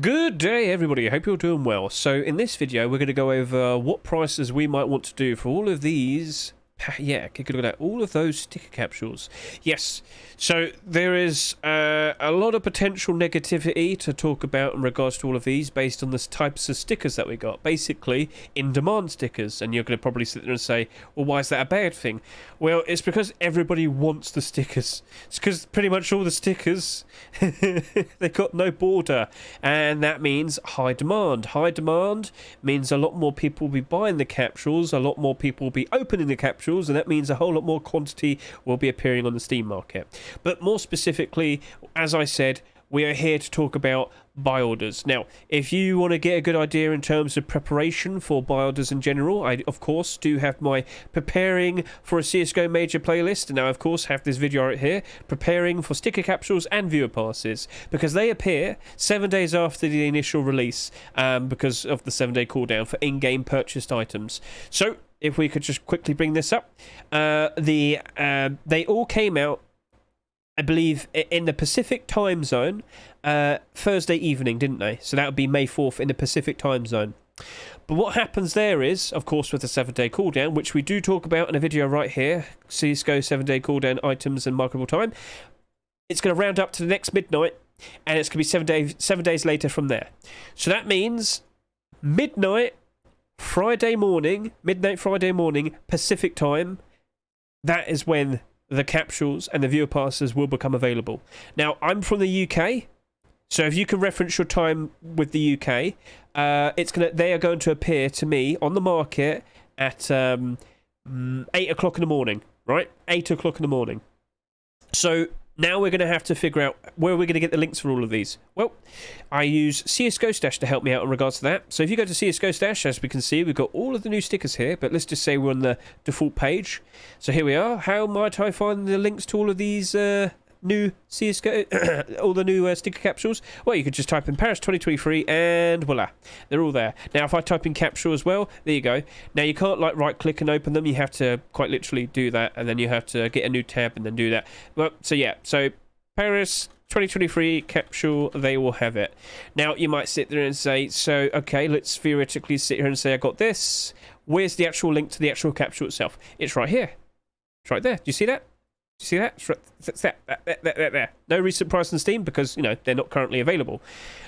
Good day, everybody. I hope you're doing well. So in this video, we're going to go over what prices we might want to do for all of these. Yeah, take a look at all of those sticker capsules. Yes, so there is a lot of potential negativity to talk about in regards to all of these based on the types of stickers that we got. Basically, in-demand stickers. And you're going to probably sit there and say, well, why is that a bad thing? Well, it's because everybody wants the stickers. It's because pretty much all the stickers, they've got no border. And that means high demand. High demand means a lot more people will be buying the capsules, a lot more people will be opening the capsules, and that means a whole lot more quantity will be appearing on the Steam market. But more specifically, as I said, we are here to talk about buy orders. Now, if you want to get a good idea in terms of preparation for buy orders in general, I, of course, do have my preparing for a CSGO major playlist, and now, of course, have this video right here, preparing for sticker capsules and viewer passes, because they appear 7 days after the initial release, because of the 7-day cooldown for in-game purchased items. So, if we could just quickly bring this up, they all came out, I believe, in the Pacific time zone, Thursday evening, didn't they? So that would be May 4th in the Pacific time zone. But what happens there is, of course, with the 7-day cooldown, which we do talk about in a video right here, CSGO 7-day cooldown items and marketable time, it's going to round up to the next midnight, and it's going to be 7 days later from there. So that means midnight, Friday morning, midnight Friday morning, Pacific time, that is when the capsules and the viewer passes will become available. Now, I'm from the UK, so if you can reference your time with the UK, they are going to appear to me on the market at 8 o'clock in the morning, right? 8 o'clock in the morning. So now we're going to have to figure out where we're going to get the links for all of these. Well, I use CSGO Stash to help me out in regards to that. So if you go to CSGO Stash, as we can see, we've got all of the new stickers here, but let's just say we're on the default page. So here we are. How might I find the links to all of these new CSGO, all the new sticker capsules? Well, you could just type in Paris 2023 and voila, they're all there. Now, if I type in capsule as well, there you go. Now, you can't like right click and open them. You have to quite literally do that, and then you have to get a new tab and then do that. Well, so yeah, so Paris 2023 capsule, they will have it. Now, you might sit there and say, so, okay, let's theoretically sit here and say I got this. Where's the actual link to the actual capsule itself? It's right here. It's right there. Do you see that? Do you see that? It's there. No recent price on Steam because, you know, they're not currently available.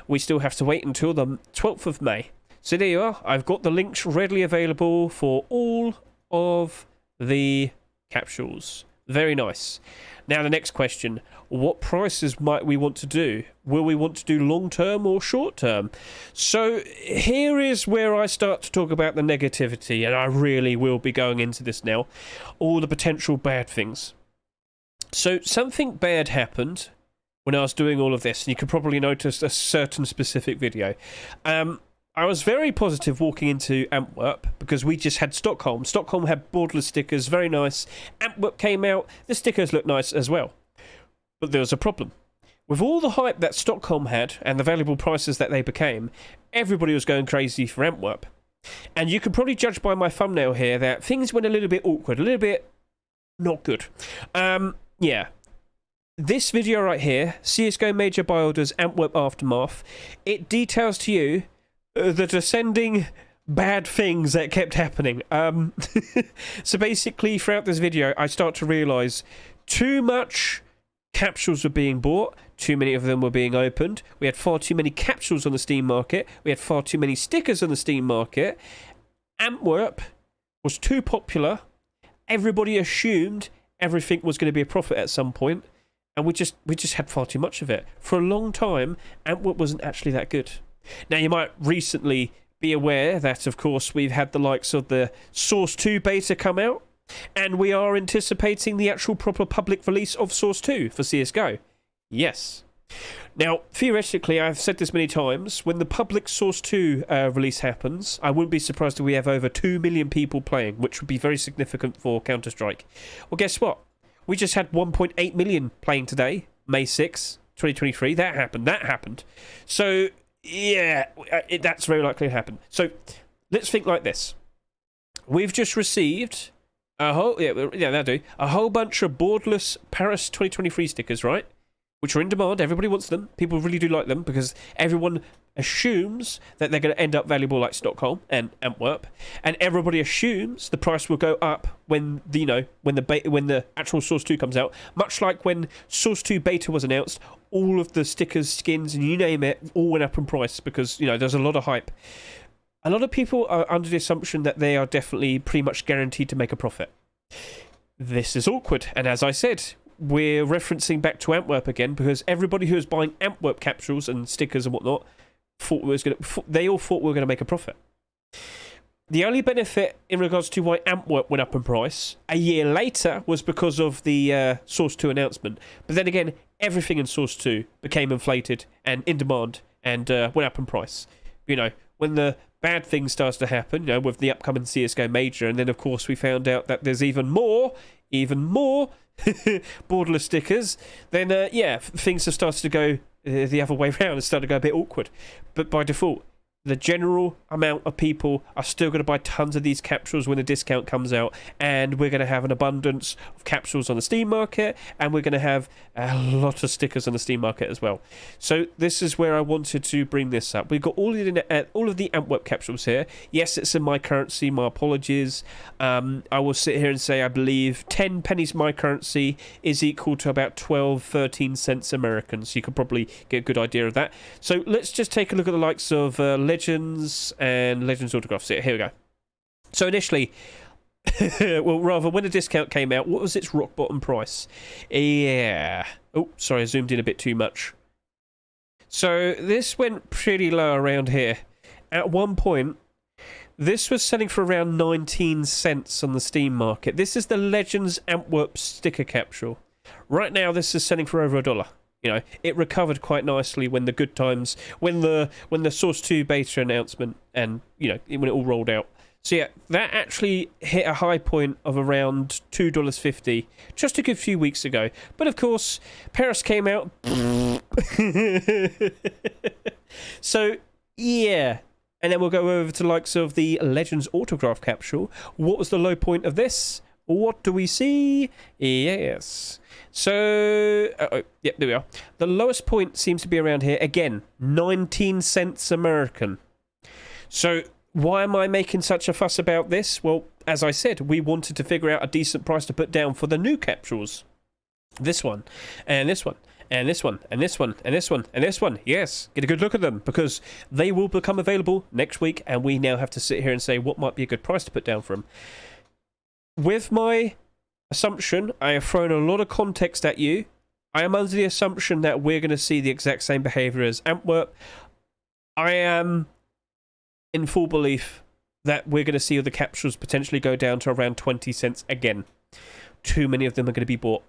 We still have to wait until the 12th of May. So there you are. I've got the links readily available for all of the capsules. Very nice. Now, the next question. What prices might we want to do? Will we want to do long-term or short-term? So here is where I start to talk about the negativity, and I really will be going into this now. All the potential bad things. So something bad happened when I was doing all of this, and you could probably notice a certain specific video. I was very positive walking into Antwerp because we just had Stockholm. Stockholm had borderless stickers, very nice. Antwerp came out, the stickers looked nice as well. But there was a problem. With all the hype that Stockholm had and the valuable prices that they became, everybody was going crazy for Antwerp. And you can probably judge by my thumbnail here that things went a little bit awkward, a little bit not good. Yeah. This video right here, CSGO Major Buy Orders Antwerp Aftermath, it details to you the descending bad things that kept happening. So basically, throughout this video, I start to realise too much capsules were being bought, too many of them were being opened, we had far too many capsules on the Steam market, we had far too many stickers on the Steam market, Antwerp was too popular, everybody assumed everything was going to be a profit at some point, and we just had far too much of it. For a long time, Antwerp wasn't actually that good. Now, you might recently be aware that, of course, we've had the likes of the Source 2 beta come out, and we are anticipating the actual proper public release of Source 2 for CSGO. Yes. Now, theoretically, I've said this many times, when the public Source 2 release happens, I wouldn't be surprised if we have over 2 million people playing, which would be very significant for Counter-Strike. Well, guess what? We just had 1.8 million playing today, May 6, 2023. That happened. So, yeah, that's very likely to happen. So, let's think like this. We've just received a whole bunch of borderless Paris 2023 stickers, right? which are in demand. Everybody wants them. People really do like them because everyone assumes that they're going to end up valuable like Stockholm and Antwerp, and everybody assumes the price will go up when when the actual Source 2 comes out. Much like when Source 2 beta was announced, all of the stickers, skins, and you name it, all went up in price because there's a lot of hype. A lot of people are under the assumption that they are definitely pretty much guaranteed to make a profit. This is awkward, and as I said, we're referencing back to Antwerp again because everybody who was buying Antwerp capsules and stickers and whatnot they all thought we were going to make a profit. The only benefit in regards to why Antwerp went up in price a year later was because of the Source 2 announcement. But then again, everything in Source 2 became inflated and in demand and went up in price. When the bad thing starts to happen, with the upcoming CSGO Major, and then of course we found out that there's even more borderless stickers, then things have started to go the other way around and started to go a bit awkward. But by default, the general amount of people are still going to buy tons of these capsules when the discount comes out, and we're going to have an abundance of capsules on the Steam market, and we're going to have a lot of stickers on the Steam market as well. So this is where I wanted to bring this up. We've got all of the Antwerp capsules here. Yes, it's in my currency. My apologies. I will sit here and say I believe 10 pennies my currency is equal to about 12-13 cents American. So you could probably get a good idea of that. So let's just take a look at the likes of Legends and Legends autographs. Here we go. So initially, well, rather, when the discount came out, what was its rock bottom price? Yeah. Oh, sorry, I zoomed in a bit too much. So this went pretty low around here. At one point, this was selling for around 19 cents on the Steam market. This is the Legends Antwerp sticker capsule. Right now, this is selling for over $1. It recovered quite nicely when the good times, when the Source 2 beta announcement, and when it all rolled out. So yeah, that actually hit a high point of around $2.50 just a good few weeks ago. But of course, Paris came out. So yeah, and then we'll go over to the likes of the Legends autograph capsule. What was the low point of this? What do we see? Yes. So, yeah, there we are. The lowest point seems to be around here. Again, 19 cents American. So, why am I making such a fuss about this? Well, as I said, we wanted to figure out a decent price to put down for the new capsules. This one, and this one, and this one, and this one, and this one, and this one. Yes, get a good look at them, because they will become available next week, and we now have to sit here and say what might be a good price to put down for them. With my assumption, I have thrown a lot of context at you. I am under the assumption that we're going to see the exact same behaviour as Antwerp. I am in full belief that we're going to see the capsules potentially go down to around 20 cents again. Too many of them are going to be bought,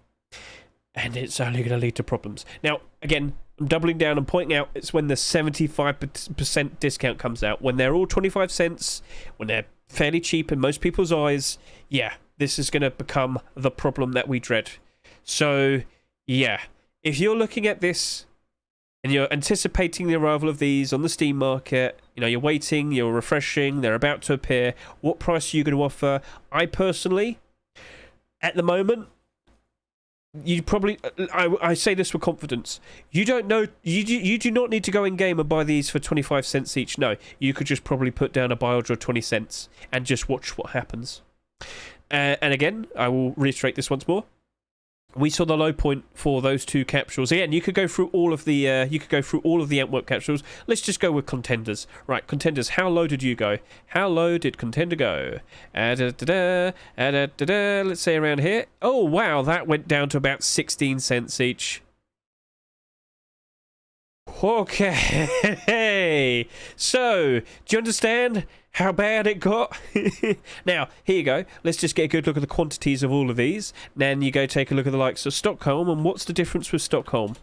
and it's only going to lead to problems. Now, again, I'm doubling down and pointing out it's when the 75% discount comes out. When they're all 25 cents, when they're fairly cheap in most people's eyes, yeah, this is going to become the problem that we dread. So, yeah, if you're looking at this and you're anticipating the arrival of these on the Steam market, you're waiting, you're refreshing, they're about to appear, what price are you going to offer? I personally, at the moment, you probably, I say this with confidence, you don't know, you do not need to go in game and buy these for 25 cents each. No, you could just probably put down a buy order of 20 cents and just watch what happens. And again, I will reiterate this once more. We saw the low point for those two capsules. Again, you could go through all of the Antwerp capsules. Let's just go with contenders. Right, contenders. How low did you go? How low did contender go? Let's say around here. Oh wow, that went down to about 16 cents each. Okay. So, do you understand how bad it got? Now, here you go. Let's just get a good look at the quantities of all of these. Then you go take a look at the likes of Stockholm. And what's the difference with Stockholm?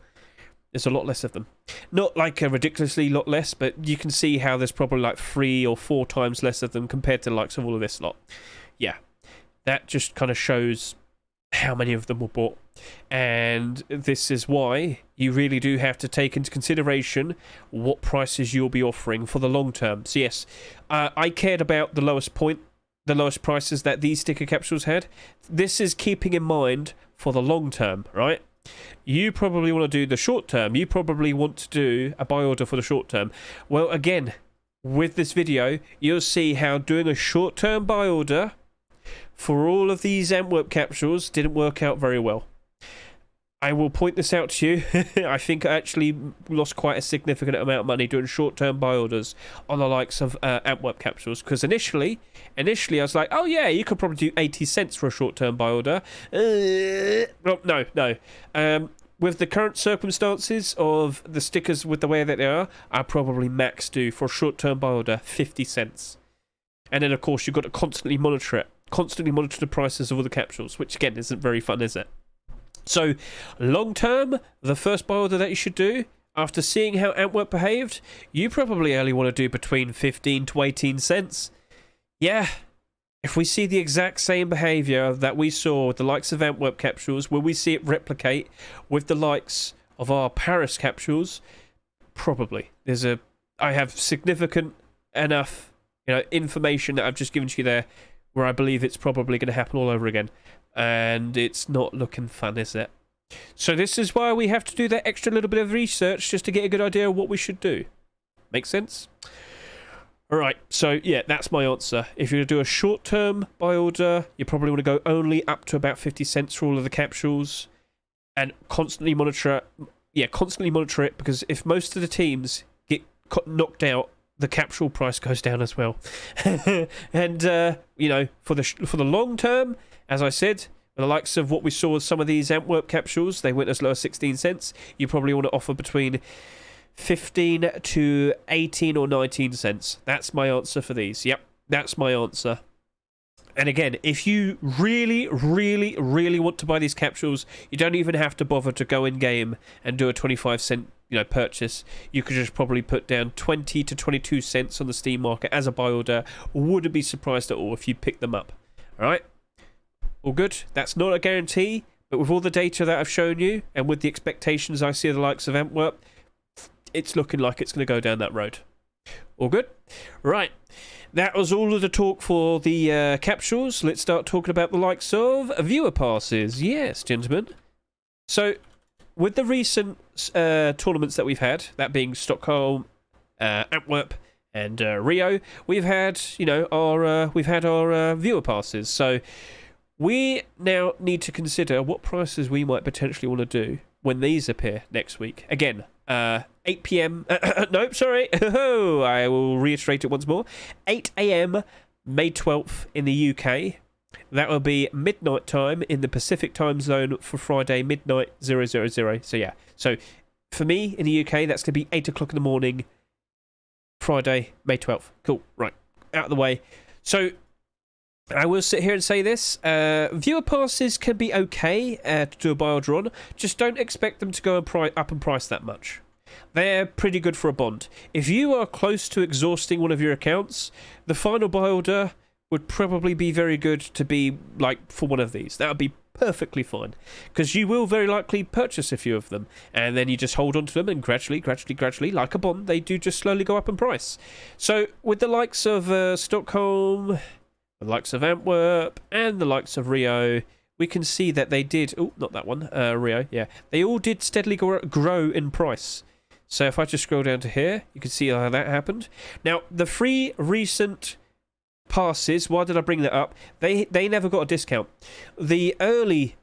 There's a lot less of them. Not like a ridiculously lot less, but you can see how there's probably like 3 or 4 times less of them compared to the likes of all of this lot. Yeah, that just kind of shows how many of them were bought. And this is why you really do have to take into consideration what prices you'll be offering for the long term. So yes, I cared about the lowest point, the lowest prices that these sticker capsules had. This is keeping in mind for the long term, right? You probably want to do the short term. You probably want to do a buy order for the short term. Well, again, with this video, you'll see how doing a short term buy order for all of these Antwerp capsules didn't work out very well. I will point this out to you. I think I actually lost quite a significant amount of money doing short-term buy orders on the likes of Antwerp capsules, because initially I was like, oh yeah, you could probably do 80 cents for a short-term buy order. Well, no. With the current circumstances of the stickers with the way that they are, I probably max do for a short-term buy order 50 cents. And then, of course, you've got to constantly monitor it. Constantly monitor the prices of all the capsules, which, again, isn't very fun, is it? So, long term, the first buy order that you should do, after seeing how Antwerp behaved, you probably only want to do between 15 to 18 cents. Yeah, if we see the exact same behaviour that we saw with the likes of Antwerp capsules, will we see it replicate with the likes of our Paris capsules? Probably. I have significant enough, information that I've just given to you there, where I believe it's probably going to happen all over again. And it's not looking fun, is it? So this is why we have to do that extra little bit of research just to get a good idea of what we should do. Make sense? Alright, so yeah, that's my answer. If you're going to do a short-term buy order, you probably want to go only up to about 50 cents for all of the capsules and constantly monitor it. Yeah, constantly monitor it, because if most of the teams get knocked out, the capsule price goes down as well. And, for the long term, as I said, the likes of what we saw with some of these Antwerp capsules, they went as low as 16 cents. You probably want to offer between 15 to 18 or 19 cents. That's my answer for these. Yep, that's my answer. And again, if you really, really, really want to buy these capsules, you don't even have to bother to go in-game and do a 25-cent purchase. You could just probably put down 20 to 22 cents on the Steam market as a buy order. Wouldn't be surprised at all if you pick them up. All right? All good. That's not a guarantee, but with all the data that I've shown you and with the expectations I see of the likes of Antwerp, it's looking like it's going to go down that road. All good? Right. That was all of the talk for the capsules. Let's start talking about the likes of viewer passes. Yes, gentlemen. So, with the recent tournaments that we've had, that being Stockholm, Antwerp, and Rio, we've had our viewer passes. So we now need to consider what prices we might potentially want to do when these appear next week. Again, 8 p.m. No, sorry. I will reiterate it once more. 8 a.m. May 12th in the UK. That will be midnight time in the Pacific time zone for Friday, midnight 000. So yeah. So for me in the UK, that's going to be 8 o'clock in the morning, Friday, May 12th. Cool. Right. Out of the way. So I will sit here and say this. Viewer passes can be okay to do a buy order on. Just don't expect them to go up in price that much. They're pretty good for a bond. If you are close to exhausting one of your accounts, the final buy order would probably be very good to be like for one of these. That would be perfectly fine, because you will very likely purchase a few of them, and then you just hold on to them, and gradually, like a bond, they do just slowly go up in price. So with the likes of Stockholm, the likes of Antwerp, and the likes of Rio, we can see that they did... Oh, not that one. Rio, yeah. They all did steadily grow in price. So if I just scroll down to here, you can see how that happened. Now, the three recent passes, why did I bring that up? They never got a discount. The early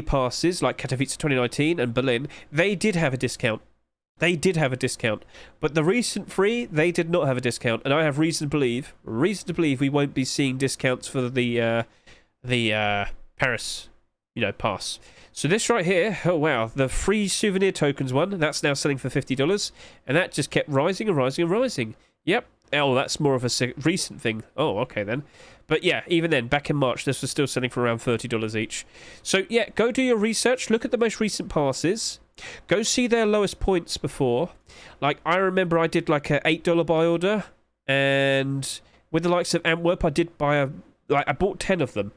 passes, like Katowice 2019 and Berlin, they did have a discount. But the recent three, they did not have a discount, and I have reason to believe we won't be seeing discounts for the Paris, pass. So this right here, oh wow, the free souvenir tokens one, that's now selling for $50, and that just kept rising and rising and rising. Yep. Oh, that's more of a recent thing. Oh, okay then. But yeah, even then, back in March, this was still selling for around $30 each. So yeah, go do your research. Look at the most recent passes. Go see their lowest points before. Like, I remember I did like a $8 buy order. And with the likes of Antwerp, I did buy I bought 10 of them.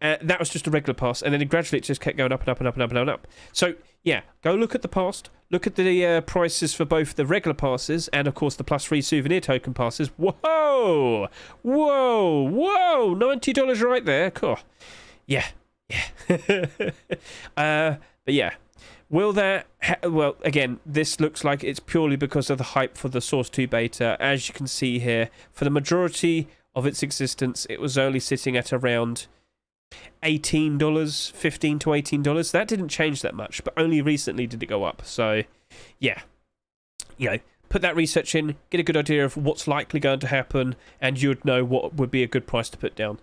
That was just a regular pass, and then gradually it just kept going up and up and up and up and up. So, yeah, go look at the past. Look at the prices for both the regular passes and, of course, the plus free souvenir token passes. Whoa! $90 right there. Cool. Yeah, Yeah. But yeah. Will that... well, again, this looks like it's purely because of the hype for the Source 2 beta. As you can see here, for the majority of its existence, it was only sitting at around $18, $15 to $18. That didn't change that much, but only recently did it go up. So, yeah. You know, put that research in, get a good idea of what's likely going to happen, and you'd know what would be a good price to put down.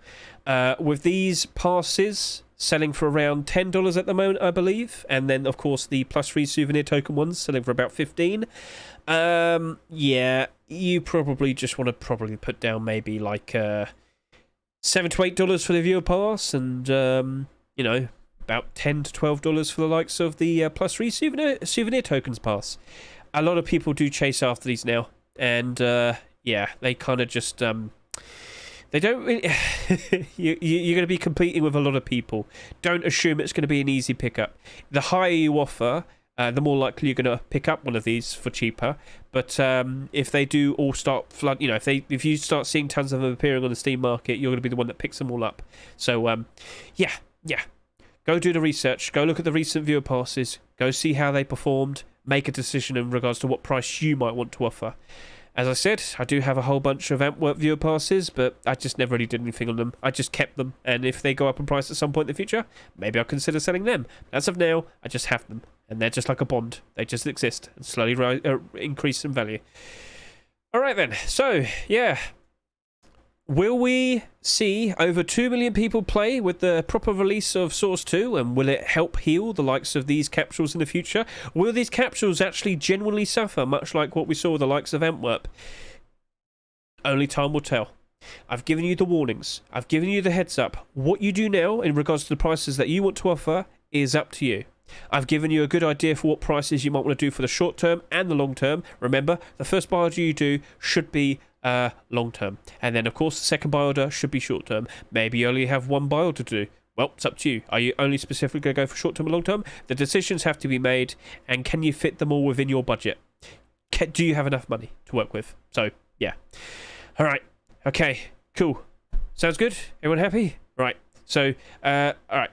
With these passes selling for around $10 at the moment, I believe, and then of course the plus free souvenir token ones selling for about $15. Yeah, you probably just want to put down maybe like $7 to $8 for the viewer pass, and you know, about $10 to $12 for the likes of the plus free souvenir tokens pass. A lot of people do chase after these now, and yeah, they kind of just they don't really you're going to be competing with a lot of people. Don't assume it's going to be an easy pickup. The higher you offer, the more likely you're going to pick up one of these for cheaper. But if they do all start flood, you know, if you start seeing tons of them appearing on the Steam market, you're going to be the one that picks them all up. So yeah, go do the research. Go look at the recent viewer passes. Go see how they performed. Make a decision in regards to what price you might want to offer. As I said, I do have a whole bunch of Antwerp viewer passes, but I just never really did anything on them. I just kept them, and if they go up in price at some point in the future, maybe I'll consider selling them. As of now, I just have them, and they're just like a bond. They just exist and slowly increase in value. Alright then, so, yeah. Will we see over 2 million people play with the proper release of Source 2, and will it help heal the likes of these capsules in the future? Will these capsules actually genuinely suffer, much like what we saw with the likes of Antwerp? Only time will tell. I've given you the warnings. I've given you the heads up. What you do now in regards to the prices that you want to offer is up to you. I've given you a good idea for what prices you might want to do for the short term and the long term. Remember, the first buy order you do should be long term, and then of course the second buy order should be short term. Maybe you only have one buy order to do. Well, it's up to you. Are you only specifically going to go for short term or long term? The decisions have to be made, and can you fit them all within your budget? Do you have enough money to work with? So yeah. All right. Okay. Cool. Sounds good. Everyone happy? Right. So all right.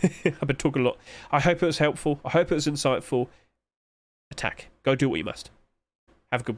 I've been talking a lot. I hope it was helpful. I hope it was insightful. Attack. Go do what you must. Have a good